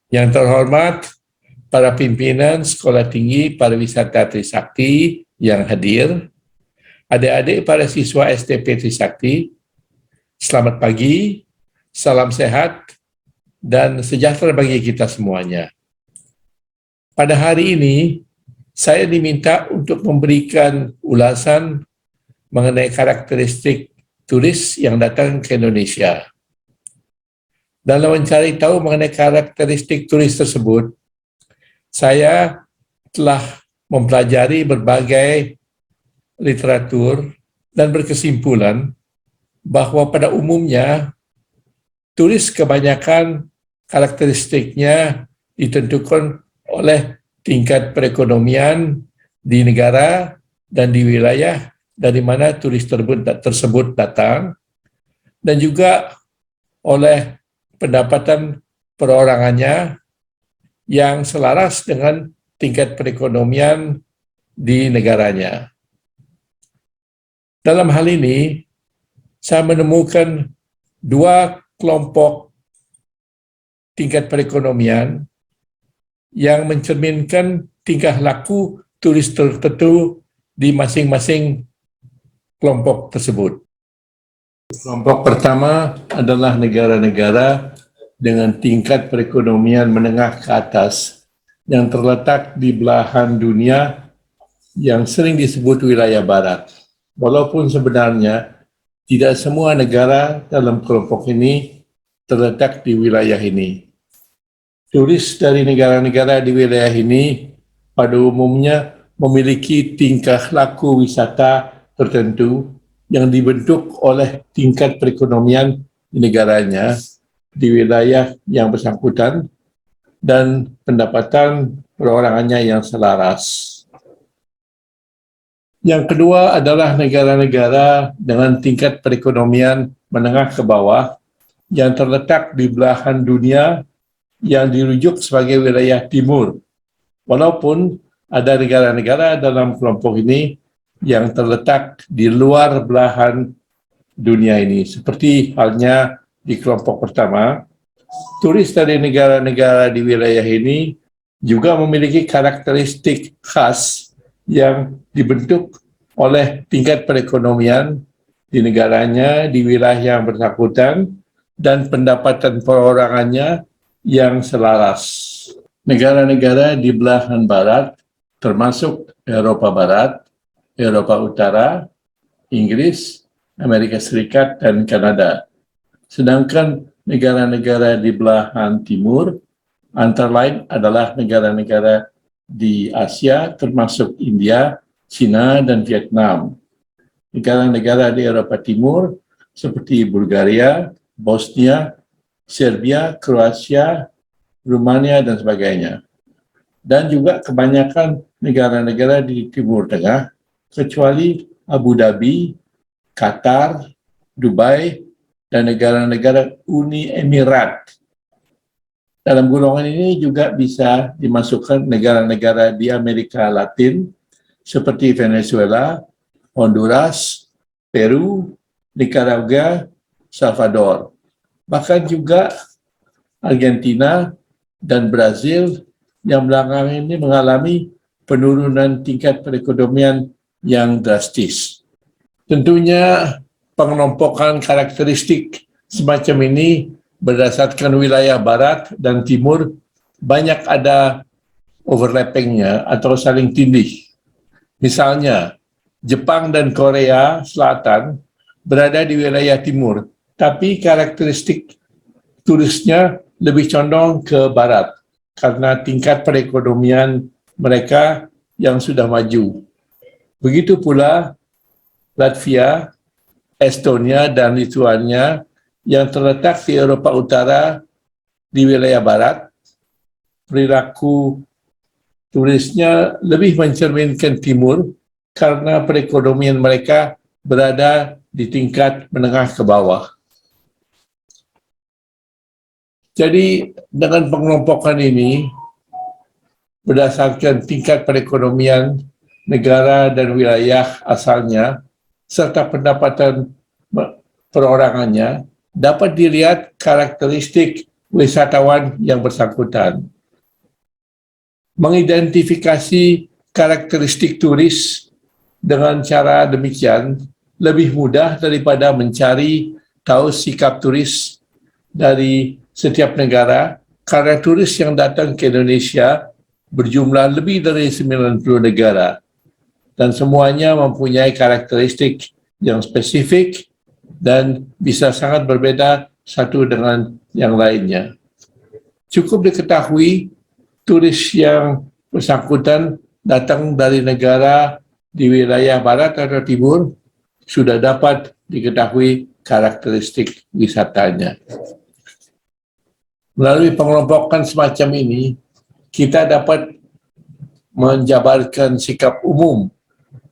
Yang terhormat para pimpinan Sekolah Tinggi Pariwisata Trisakti yang hadir, adik-adik para siswa STP Trisakti, selamat pagi, salam sehat, dan sejahtera bagi kita semuanya. Pada hari ini, saya diminta untuk memberikan ulasan mengenai karakteristik turis yang datang ke Indonesia. Dalam mencari tahu mengenai karakteristik turis tersebut, saya telah mempelajari berbagai literatur dan berkesimpulan bahwa pada umumnya turis kebanyakan karakteristiknya ditentukan oleh tingkat perekonomian di negara dan di wilayah dari mana turis tersebut datang, dan juga oleh pendapatan perorangannya yang selaras dengan tingkat perekonomian di negaranya. Dalam hal ini, saya menemukan dua kelompok tingkat perekonomian yang mencerminkan tingkah laku turis tertentu di masing-masing kelompok tersebut. Kelompok pertama adalah negara-negara dengan tingkat perekonomian menengah ke atas yang terletak di belahan dunia yang sering disebut wilayah barat. Walaupun sebenarnya tidak semua negara dalam kelompok ini terletak di wilayah ini. Turis dari negara-negara di wilayah ini pada umumnya memiliki tingkah laku wisata tertentu yang dibentuk oleh tingkat perekonomian di negaranya, di wilayah yang bersangkutan, dan pendapatan perorangannya yang selaras. Yang kedua adalah negara-negara dengan tingkat perekonomian menengah ke bawah yang terletak di belahan dunia yang dirujuk sebagai wilayah timur. Walaupun ada negara-negara dalam kelompok ini yang terletak di luar belahan dunia ini. Seperti halnya di kelompok pertama, turis dari negara-negara di wilayah ini juga memiliki karakteristik khas yang dibentuk oleh tingkat perekonomian di negaranya, di wilayah yang bersangkutan, dan pendapatan perorangannya yang selaras. Negara-negara di belahan barat, termasuk Eropa Barat, Eropa Utara, Inggris, Amerika Serikat, dan Kanada. Sedangkan negara-negara di belahan timur, antara lain adalah negara-negara di Asia, termasuk India, China, dan Vietnam. Negara-negara di Eropa Timur, seperti Bulgaria, Bosnia, Serbia, Kroasia, Rumania, dan sebagainya. Dan juga kebanyakan negara-negara di Timur Tengah, kecuali Abu Dhabi, Qatar, Dubai, dan negara-negara Uni Emirat. Dalam golongan ini juga bisa dimasukkan negara-negara di Amerika Latin, seperti Venezuela, Honduras, Peru, Nicaragua, Salvador. Bahkan juga Argentina dan Brazil yang belakangan ini mengalami penurunan tingkat perekonomian yang drastis. Tentunya pengelompokan karakteristik semacam ini berdasarkan wilayah barat dan timur banyak ada overlappingnya atau saling tindih. Misalnya, Jepang dan Korea Selatan berada di wilayah timur, tapi karakteristik turisnya lebih condong ke barat karena tingkat perekonomian mereka yang sudah maju. Begitu pula Latvia, Estonia, dan Lithuania yang terletak di Eropa Utara di wilayah barat, perilaku turisnya lebih mencerminkan timur karena perekonomian mereka berada di tingkat menengah ke bawah. Jadi dengan pengelompokan ini, berdasarkan tingkat perekonomian negara dan wilayah asalnya, serta pendapatan perorangannya, dapat dilihat karakteristik wisatawan yang bersangkutan. Mengidentifikasi karakteristik turis dengan cara demikian lebih mudah daripada mencari tahu sikap turis dari setiap negara, karena turis yang datang ke Indonesia berjumlah lebih dari 90 negara dan semuanya mempunyai karakteristik yang spesifik dan bisa sangat berbeda satu dengan yang lainnya. Cukup diketahui turis yang bersangkutan datang dari negara di wilayah barat atau timur sudah dapat diketahui karakteristik wisatanya. Melalui pengelompokan semacam ini, kita dapat menjabarkan sikap umum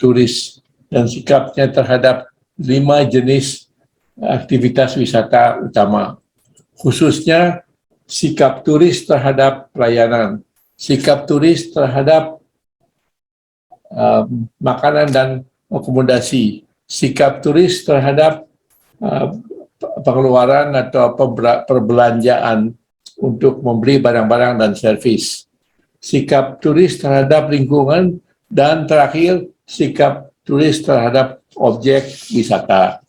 turis dan sikapnya terhadap 5 jenis aktivitas wisata utama. Khususnya sikap turis terhadap pelayanan, sikap turis terhadap makanan dan akomodasi, sikap turis terhadap pengeluaran atau perbelanjaan untuk membeli barang-barang dan servis, sikap turis terhadap lingkungan, dan terakhir sikap turis terhadap objek wisata.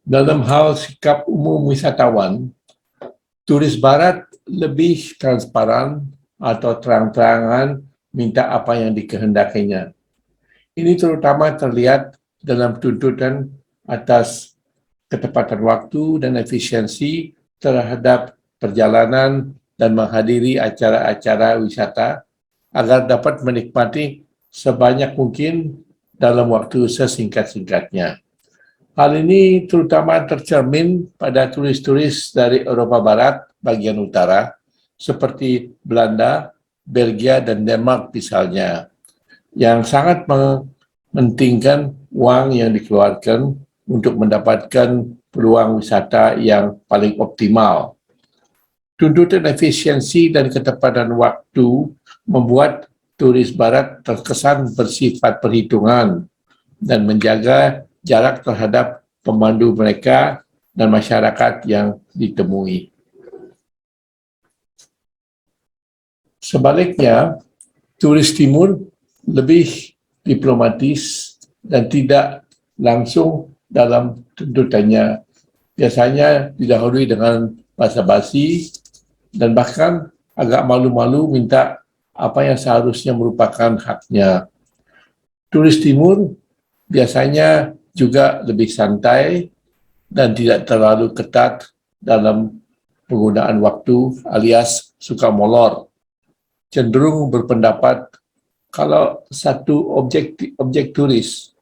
Dalam hal sikap umum wisatawan, turis barat lebih transparan atau terang-terangan minta apa yang dikehendakinya. Ini terutama terlihat dalam tuntutan atas ketepatan waktu dan efisiensi terhadap perjalanan dan menghadiri acara-acara wisata agar dapat menikmati sebanyak mungkin dalam waktu sesingkat-singkatnya. Hal ini terutama tercermin pada turis-turis dari Eropa Barat bagian utara, seperti Belanda, Belgia, dan Denmark misalnya, yang sangat mementingkan uang yang dikeluarkan untuk mendapatkan peluang wisata yang paling optimal. Tuntutan efisiensi dan ketepatan waktu membuat turis barat terkesan bersifat perhitungan dan menjaga jarak terhadap pemandu mereka dan masyarakat yang ditemui. Sebaliknya, turis timur lebih diplomatis dan tidak langsung dalam tuntutannya. Biasanya didahului dengan basa-basi dan bahkan agak malu-malu minta apa yang seharusnya merupakan haknya. Turis timur biasanya juga lebih santai dan tidak terlalu ketat dalam penggunaan waktu alias suka molor. Cenderung berpendapat kalau satu objek turis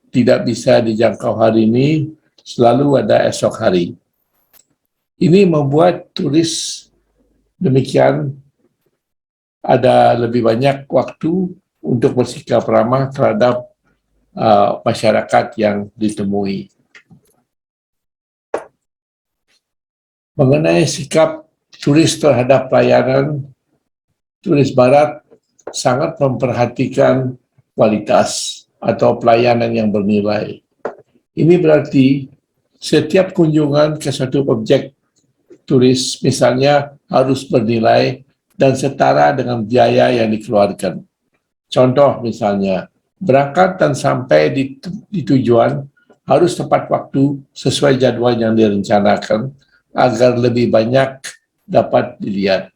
tidak bisa dijangkau hari ini, selalu ada esok hari. Ini membuat turis demikian ada lebih banyak waktu untuk bersikap ramah terhadap masyarakat yang ditemui. Mengenai sikap turis terhadap pelayanan, turis barat sangat memperhatikan kualitas atau pelayanan yang bernilai. Ini berarti setiap kunjungan ke satu objek turis misalnya harus bernilai dan setara dengan biaya yang dikeluarkan. Contoh misalnya, berangkat dan sampai di tujuan harus tepat waktu sesuai jadwal yang direncanakan agar lebih banyak dapat dilihat.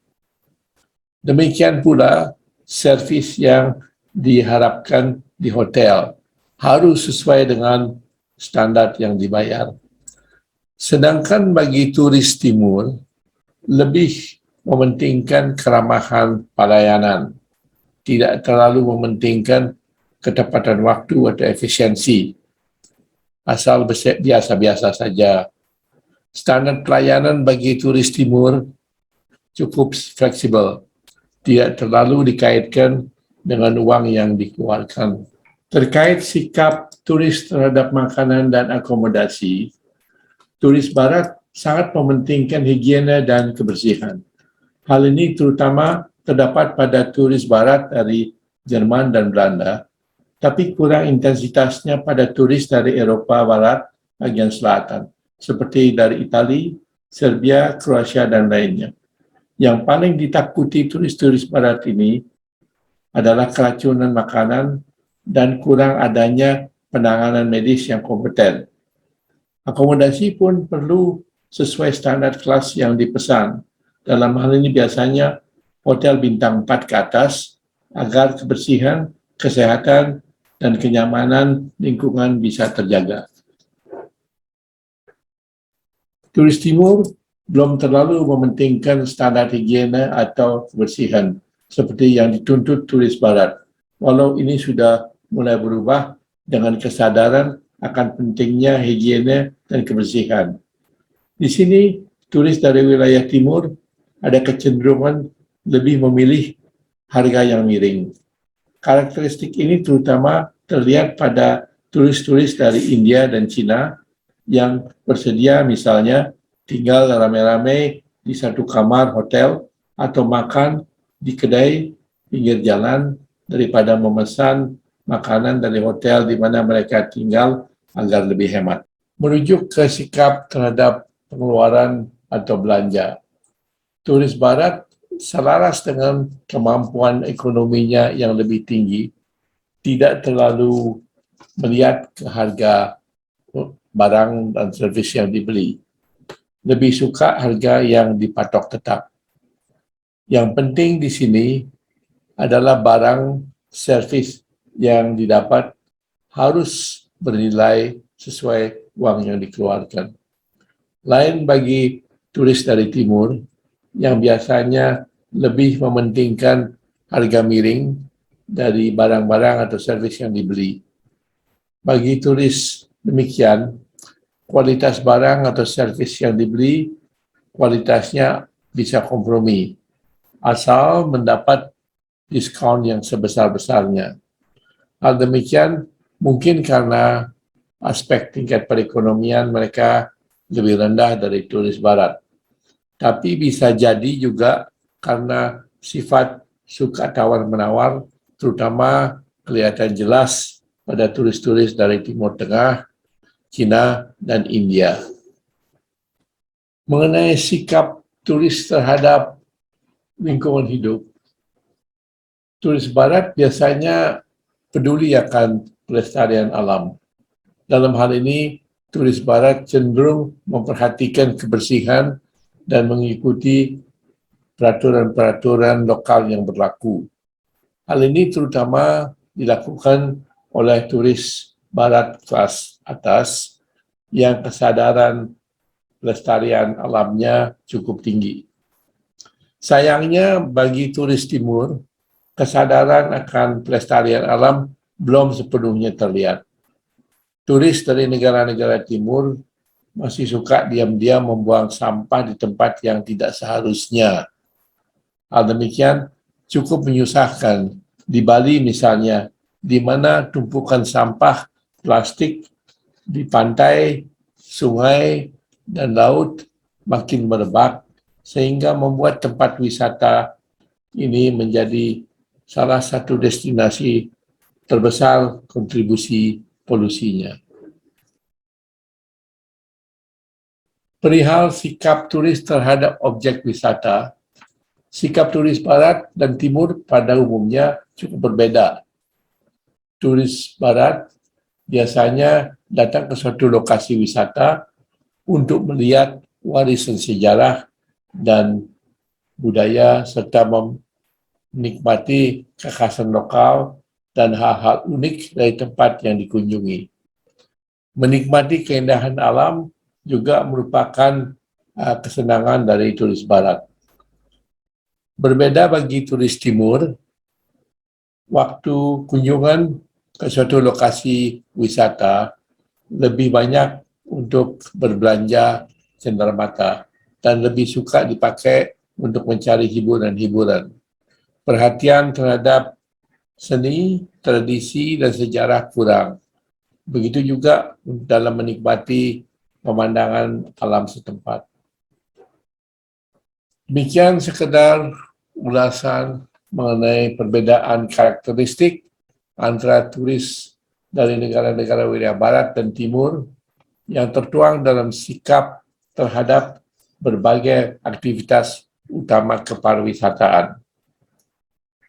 Demikian pula servis yang diharapkan di hotel harus sesuai dengan standar yang dibayar. Sedangkan bagi turis timur, lebih mementingkan keramahan pelayanan, tidak terlalu mementingkan ketepatan waktu atau efisiensi, asal biasa-biasa saja. Standar pelayanan bagi turis timur cukup fleksibel, tidak terlalu dikaitkan dengan uang yang dikeluarkan. Terkait sikap turis terhadap makanan dan akomodasi, turis barat sangat mementingkan higiene dan kebersihan. Hal ini terutama terdapat pada turis barat dari Jerman dan Belanda, tapi kurang intensitasnya pada turis dari Eropa Barat bagian selatan, seperti dari Italia, Serbia, Kroasia, dan lainnya. Yang paling ditakuti turis-turis barat ini adalah keracunan makanan dan kurang adanya penanganan medis yang kompeten. Akomodasi pun perlu sesuai standar kelas yang dipesan. Dalam hal ini biasanya hotel bintang 4 ke atas agar kebersihan, kesehatan, dan kenyamanan lingkungan bisa terjaga. Turis timur belum terlalu mementingkan standar higiene atau kebersihan seperti yang dituntut turis barat. Walau ini sudah mulai berubah dengan kesadaran akan pentingnya higiene dan kebersihan. Di sini, turis dari wilayah timur ada kecenderungan lebih memilih harga yang miring. Karakteristik ini terutama terlihat pada turis-turis dari India dan Cina yang bersedia misalnya tinggal rame-rame di satu kamar hotel atau makan di kedai pinggir jalan daripada memesan makanan dari hotel di mana mereka tinggal agar lebih hemat. Merujuk ke sikap terhadap pengeluaran atau belanja, turis barat selaras dengan kemampuan ekonominya yang lebih tinggi, tidak terlalu melihat ke harga barang dan servis yang dibeli. Lebih suka harga yang dipatok tetap. Yang penting di sini adalah barang servis yang didapat harus bernilai sesuai uang yang dikeluarkan. Lain bagi turis dari timur yang biasanya lebih mementingkan harga miring dari barang-barang atau servis yang dibeli. Bagi turis demikian, kualitas barang atau servis yang dibeli, kualitasnya bisa kompromi, asal mendapat diskon yang sebesar-besarnya. Hal demikian mungkin karena aspek tingkat perekonomian mereka lebih rendah dari turis barat. Tapi bisa jadi juga karena sifat suka tawar-menawar, terutama kelihatan jelas pada turis-turis dari Timur Tengah, Cina, dan India. Mengenai sikap turis terhadap lingkungan hidup, turis barat biasanya peduli akan pelestarian alam. Dalam hal ini, turis barat cenderung memperhatikan kebersihan dan mengikuti peraturan-peraturan lokal yang berlaku. Hal ini terutama dilakukan oleh turis barat kelas atas yang kesadaran pelestarian alamnya cukup tinggi. Sayangnya bagi turis timur, kesadaran akan pelestarian alam belum sepenuhnya terlihat. Turis dari negara-negara timur masih suka diam-diam membuang sampah di tempat yang tidak seharusnya. Hal demikian cukup menyusahkan. Di Bali misalnya, di mana tumpukan sampah plastik di pantai, sungai, dan laut makin merebak, sehingga membuat tempat wisata ini menjadi salah satu destinasi terbesar kontribusi polusinya. Perihal sikap turis terhadap objek wisata, sikap turis barat dan timur pada umumnya cukup berbeda. Turis barat biasanya datang ke suatu lokasi wisata untuk melihat warisan sejarah dan budaya serta menikmati kekhasan lokal dan hal-hal unik dari tempat yang dikunjungi. Menikmati keindahan alam juga merupakan kesenangan dari turis barat. Berbeda bagi turis timur, waktu kunjungan ke suatu lokasi wisata lebih banyak untuk berbelanja cenderamata dan lebih suka dipakai untuk mencari hiburan-hiburan. Perhatian terhadap seni, tradisi, dan sejarah kurang. Begitu juga dalam menikmati pemandangan alam setempat. Demikian sekedar ulasan mengenai perbedaan karakteristik antara turis dari negara-negara wilayah barat dan timur yang tertuang dalam sikap terhadap berbagai aktivitas utama kepariwisataan.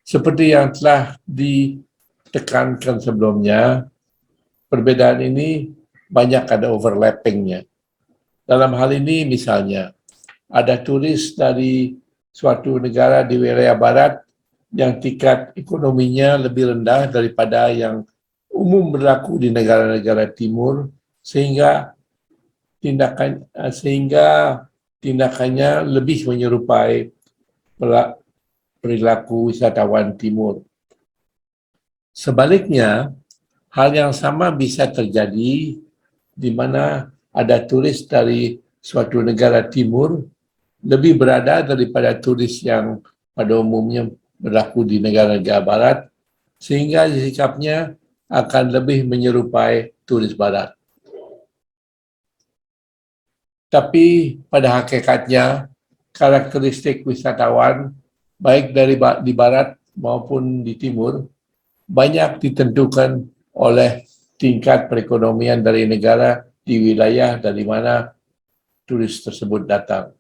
Seperti yang telah ditekankan sebelumnya, perbedaan ini banyak ada overlappingnya. Dalam hal ini misalnya, ada turis dari suatu negara di wilayah barat yang tingkat ekonominya lebih rendah daripada yang umum berlaku di negara-negara timur, sehingga tindakannya lebih menyerupai perilaku wisatawan timur. Sebaliknya, hal yang sama bisa terjadi di mana ada turis dari suatu negara timur lebih berada daripada turis yang pada umumnya berlaku di negara-negara barat, sehingga sikapnya akan lebih menyerupai turis barat. Tapi pada hakikatnya, karakteristik wisatawan, baik di barat maupun di timur, banyak ditentukan oleh tingkat perekonomian dari negara di wilayah dari mana turis tersebut datang.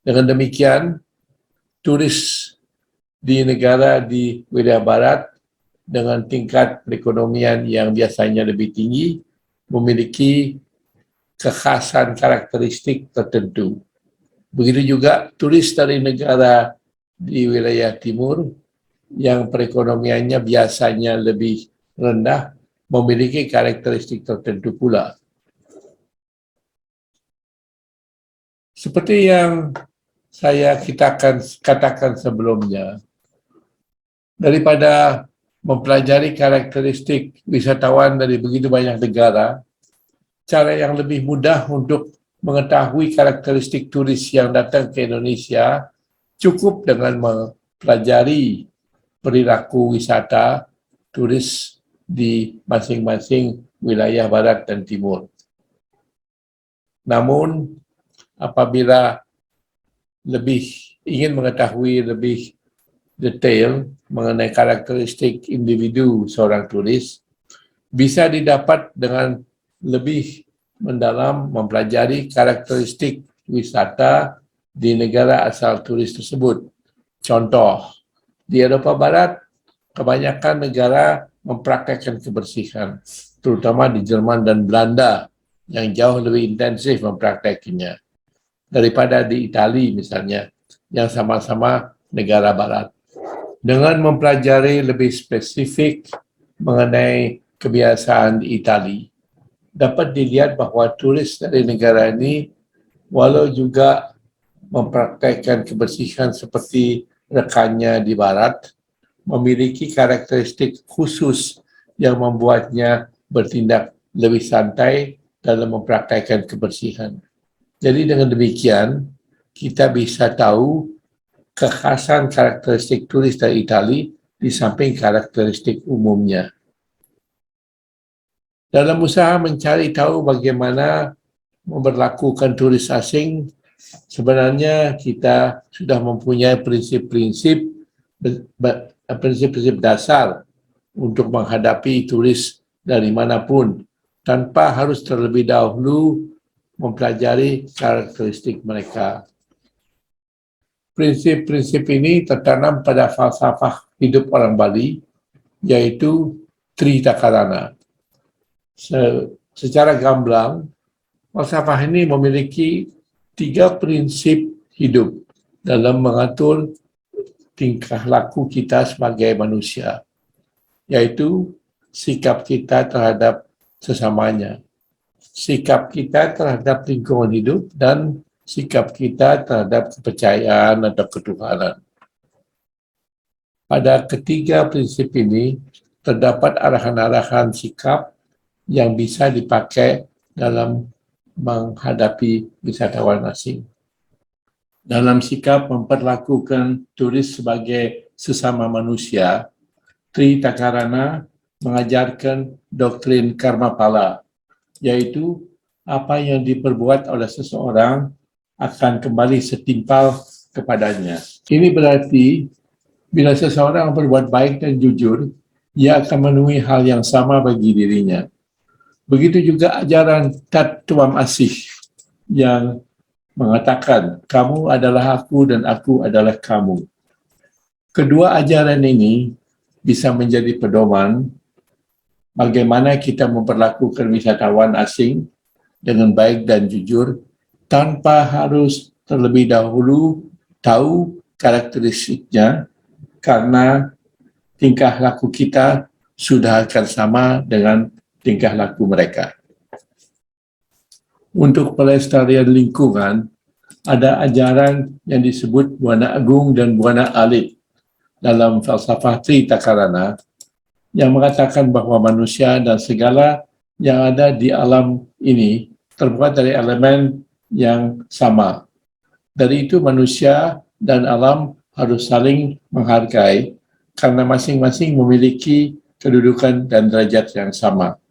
Dengan demikian, turis di negara di wilayah barat dengan tingkat perekonomian yang biasanya lebih tinggi memiliki kekhasan karakteristik tertentu. Begitu juga turis dari negara di wilayah timur yang perekonomiannya biasanya lebih rendah memiliki karakteristik tertentu pula. Seperti yang saya katakan sebelumnya, daripada mempelajari karakteristik wisatawan dari begitu banyak negara, cara yang lebih mudah untuk mengetahui karakteristik turis yang datang ke Indonesia cukup dengan mempelajari perilaku wisata turis di masing-masing wilayah barat dan timur. Namun, apabila ingin mengetahui lebih detail mengenai karakteristik individu seorang turis, bisa didapat dengan lebih mendalam mempelajari karakteristik wisata di negara asal turis tersebut. Contoh, di Eropa Barat, kebanyakan negara mempraktekkan kebersihan, terutama di Jerman dan Belanda, yang jauh lebih intensif mempraktekinya daripada di Italia misalnya, yang sama-sama negara barat. Dengan mempelajari lebih spesifik mengenai kebiasaan di Italia, dapat dilihat bahwa turis dari negara ini, walau juga mempraktekkan kebersihan seperti rekannya di barat, memiliki karakteristik khusus yang membuatnya bertindak lebih santai dalam mempraktekkan kebersihan. Jadi dengan demikian, kita bisa tahu kekhasan karakteristik turis dari Italia di samping karakteristik umumnya. Dalam usaha mencari tahu bagaimana memperlakukan turis asing, sebenarnya kita sudah mempunyai prinsip-prinsip dasar untuk menghadapi turis dari manapun, tanpa harus terlebih dahulu mempelajari karakteristik mereka. Prinsip-prinsip ini tertanam pada falsafah hidup orang Bali, yaitu Tritakarana. Secara gamblang, falsafah ini memiliki 3 prinsip hidup dalam mengatur tingkah laku kita sebagai manusia, yaitu sikap kita terhadap sesamanya, sikap kita terhadap lingkungan hidup, dan sikap kita terhadap kepercayaan atau ketuhanan. Pada ketiga prinsip ini, terdapat arahan-arahan sikap yang bisa dipakai dalam menghadapi wisatawan asing. Dalam sikap memperlakukan turis sebagai sesama manusia, Tritakarana mengajarkan doktrin karma pala, yaitu apa yang diperbuat oleh seseorang akan kembali setimpal kepadanya. Ini berarti bila seseorang berbuat baik dan jujur, ia akan menemui hal yang sama bagi dirinya. Begitu juga ajaran Tat Tuam Asih yang mengatakan, kamu adalah aku dan aku adalah kamu. Kedua ajaran ini bisa menjadi pedoman bagaimana kita memperlakukan wisatawan asing dengan baik dan jujur tanpa harus terlebih dahulu tahu karakteristiknya, karena tingkah laku kita sudah akan sama dengan tingkah laku mereka. Untuk pelestarian lingkungan, ada ajaran yang disebut Buana Agung dan Buana Alit dalam falsafah Tritakarana yang mengatakan bahwa manusia dan segala yang ada di alam ini terbuat dari elemen yang sama. Dari itu manusia dan alam harus saling menghargai karena masing-masing memiliki kedudukan dan derajat yang sama.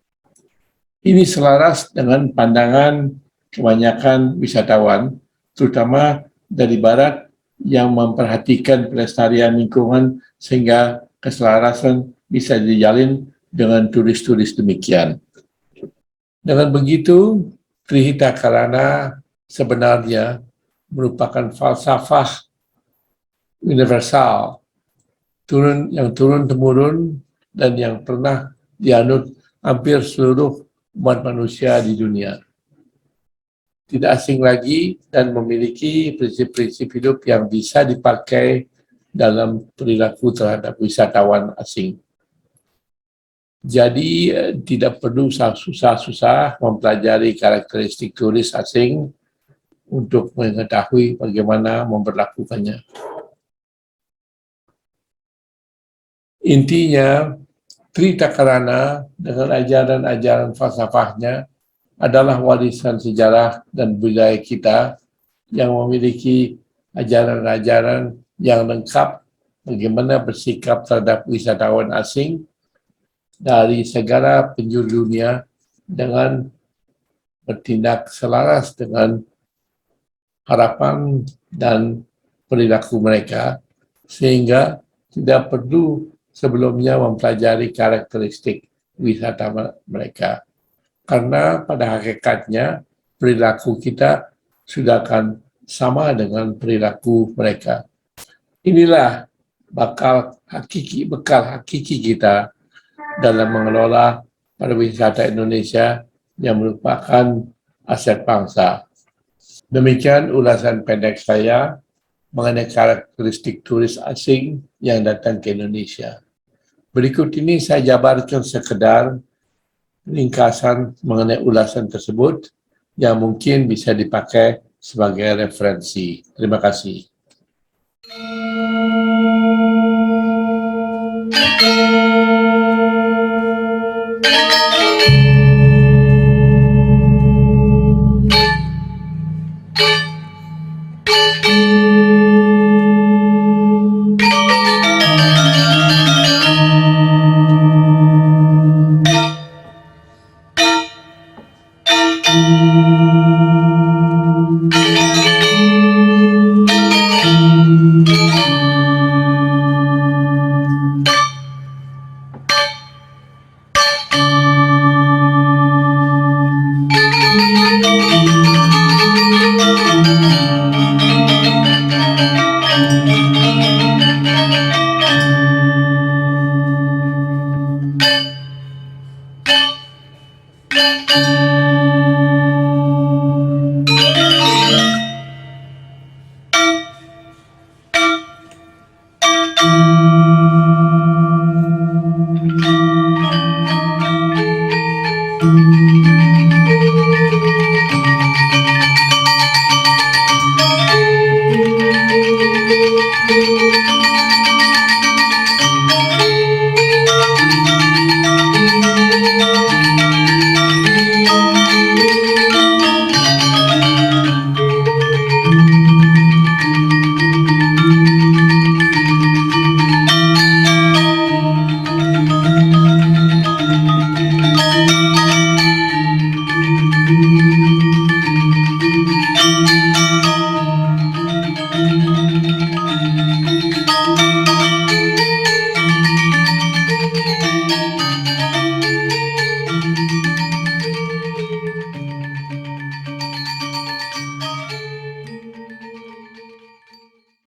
Ini selaras dengan pandangan kebanyakan wisatawan, terutama dari Barat, yang memperhatikan pelestarian lingkungan sehingga keselarasan bisa dijalin dengan turis-turis demikian. Dengan begitu, Tritakarana sebenarnya merupakan falsafah universal yang turun-temurun dan yang pernah dianut hampir seluruh umat manusia di dunia. Tidak asing lagi dan memiliki prinsip-prinsip hidup yang bisa dipakai dalam perilaku terhadap wisatawan asing. Jadi tidak perlu susah-susah mempelajari karakteristik turis asing untuk mengetahui bagaimana memperlakukannya. Intinya, Tritakarana dengan ajaran-ajaran falsafahnya adalah warisan sejarah dan budaya kita yang memiliki ajaran-ajaran yang lengkap bagaimana bersikap terhadap wisatawan asing dari segala penjuru dunia dengan bertindak selaras dengan harapan dan perilaku mereka, sehingga tidak perlu sebelumnya mempelajari karakteristik wisata mereka. Karena pada hakikatnya perilaku kita sudah akan sama dengan perilaku mereka. Inilah bekal hakiki kita dalam mengelola pariwisata Indonesia yang merupakan aset bangsa. Demikian ulasan pendek saya mengenai karakteristik turis asing yang datang ke Indonesia. Berikut ini saya jabarkan sekedar ringkasan mengenai ulasan tersebut yang mungkin bisa dipakai sebagai referensi. Terima kasih.